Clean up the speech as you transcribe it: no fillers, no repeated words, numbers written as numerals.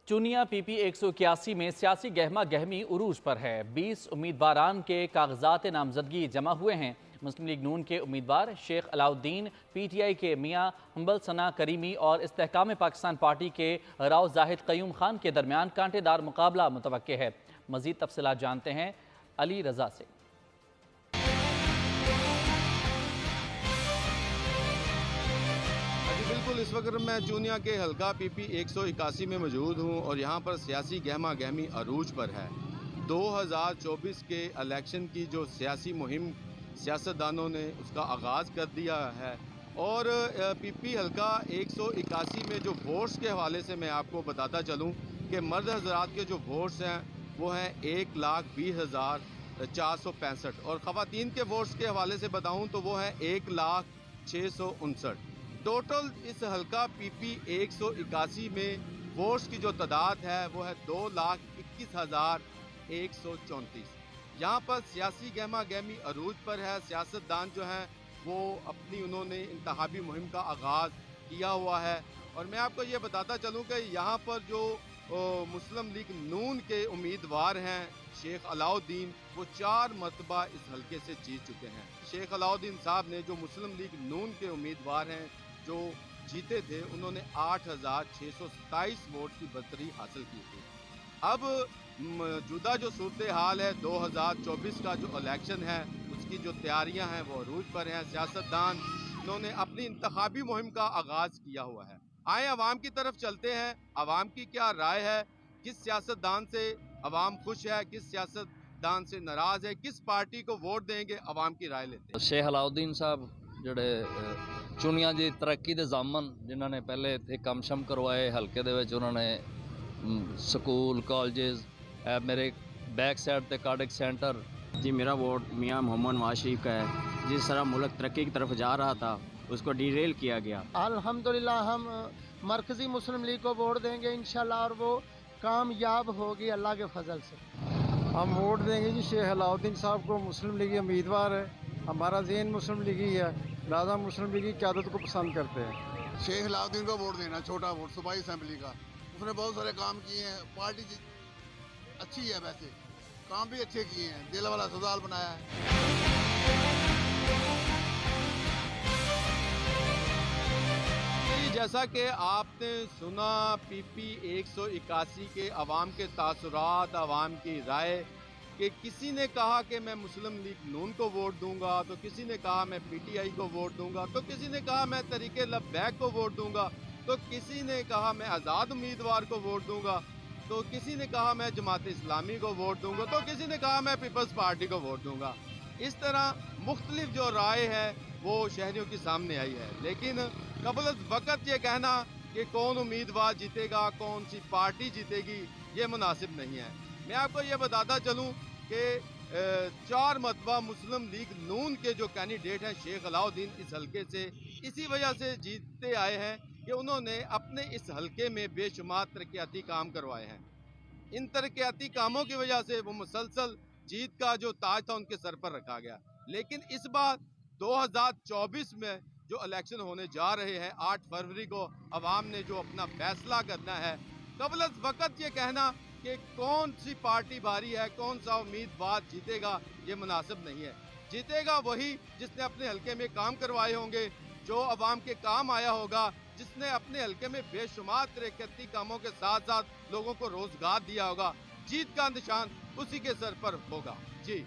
चुनिया PP 181 में सियासी गहमा गहमी उरूज पर है। 20 उम्मीदवारान के कागजात नामजदगी जमा हुए हैं। मुस्लिम लीग नून के उम्मीदवार शेख अलाउद्दीन, PTI के मियां हम्बल सना करीमी और इस्तेहकाम पाकिस्तान पार्टी के राव जाहिद क़य्यूम खान के दरमियान कांटेदार मुकाबला मुतवक्के है। मज़ीद तफसीलात जानते हैं अली रजा से। बिल्कुल, इस वक्त मैं चूनिया के हल्का PP 181 में मौजूद हूँ और यहाँ पर सियासी गहमा गहमी अरूज पर है। 2024 के इलेक्शन की जो सियासी मुहिम सियासतदानों ने उसका आगाज़ कर दिया है और PP हल्का 181 में जो वोट्स के हवाले से मैं आपको बताता चलूँ कि मर्द हजरात के जो वोट्स हैं वो हैं 1,20,465 और ख़वातीन के वोट्स के हवाले से बताऊँ तो वो हैं 1,06,59। टोटल इस हल्का PP 181 में वोट्स की जो तादाद है वो है 2,21,134। यहाँ पर सियासी गहमा गहमी अरूज पर है। सियासतदान जो हैं वो उन्होंने इंतखाबी मुहिम का आगाज़ किया हुआ है और मैं आपको ये बताता चलूँ कि यहाँ पर जो मुस्लिम लीग नून के उम्मीदवार हैं शेख अलाउद्दीन, वो 4 मरतबा इस हल्के से जीत चुके हैं। शेख अलाउद्दीन साहब ने जो मुस्लिम लीग नून के उम्मीदवार हैं जो जीते थे, उन्होंने 8,627 वोट की बरतरी हासिल की थी। अब मौजूदा जो सूरत हाल है 2024 का जो इलेक्शन है उसकी जो तैयारियां हैं वो अरूज पर हैं। सियासतदान उन्होंने अपनी इंतखाबी मुहिम का आगाज़ किया हुआ है। आए अवाम की तरफ चलते हैं, अवाम की क्या राय है, किस सियासतदान से अवाम खुश है, किस सियासतदान से नाराज़ है, किस पार्टी को वोट देंगे, अवाम की राय लेते हैं। शेख अलाउद्दीन साहब ਜਿਹੜੇ ਚੁਣੀਆਂ ਦੀ ਤਰੱਕੀ ਦੇ ਜ਼ਾਮਨ ਜਿਨ੍ਹਾਂ ਨੇ ਪਹਿਲੇ ਇੱਥੇ ਕੰਮ ਸ਼ਮ ਕਰਵਾਏ ਹਲਕੇ ਦੇ ਵਿੱਚ, ਉਹਨਾਂ ਨੇ ਸਕੂਲ ਕਾਲਜਸ, मेरे बैक साइड पे कार्डिक सेंटर। जी, मेरा वोट मियां मोहम्मद नवाज शरीफ का है। जिस तरह मुल्क तरक्की की तरफ जा रहा था उसको डिरेल किया गया। अल्हम्दुलिल्लाह हम मरकज़ी मुस्लिम लीग को वोट देंगे इंशाल्लाह और वो कामयाब होगी अल्लाह के फजल से। हम वोट देंगे जी शेख अलाउद्दीन साहब को। मुस्लिम लीगी उम्मीदवार है, हमारा ज़हन मुस्लिम लीगी है, लिहाजा मुस्लिम लीगी क़यादत को पसंद करते हैं। शेख अलाउद्दीन को वोट देना, छोटा वोट सूबाई असम्बली का। उसने बहुत सारे काम किए हैं, पार्टी अच्छी है, वैसे काम भी अच्छे किए हैं, दिल वाला अस्पताल बनाया है। जैसा कि आपने सुना PP 181 के अवाम के तासुरात, अवाम की राय कि किसी ने कहा कि मैं मुस्लिम लीग नून को वोट दूंगा, तो किसी ने कहा मैं PTI को वोट दूंगा, तो किसी ने कहा मैं तरीके लब्बैक को वोट दूंगा, तो किसी ने कहा मैं आज़ाद उम्मीदवार को वोट दूंगा, तो किसी ने कहा मैं जमात इस्लामी को वोट दूंगा, तो किसी ने कहा मैं पीपल्स पार्टी को वोट दूंगा। इस तरह मुख्तलिफ जो राय है वो शहरियों के सामने आई है, लेकिन कबल वक़्त ये कहना कि कौन उम्मीदवार जीतेगा, कौन सी पार्टी जीतेगी, ये मुनासिब नहीं है। मैं आपको ये बताता चलूँ कि 4 मरतबा मुस्लिम लीग नून के जो कैंडिडेट हैं शेख अलाउद्दीन इस हल्के से इसी वजह से जीतते आए हैं कि उन्होंने अपने इस हल्के में बेशुमार तरक्याती काम करवाए हैं। इन तरक्याती कामों की वजह से वो मुसलसल जीत का जो ताज था उनके सर पर रखा गया। लेकिन इस बार 2024 में जो इलेक्शन होने जा रहे हैं 8 फरवरी को, अवाम ने जो अपना फैसला करना है, कबल वक़्त ये कहना कि कौन सी पार्टी भारी है, कौन सा उम्मीदवार जीतेगा, ये मुनासिब नहीं है। जीतेगा वही जिसने अपने हल्के में काम करवाए होंगे, जो अवाम के काम आया होगा, जिसने अपने हल्के में बेशुमार तरक्याती कामों के साथ साथ लोगों को रोजगार दिया होगा। जीत का निशान उसी के सर पर होगा। जी।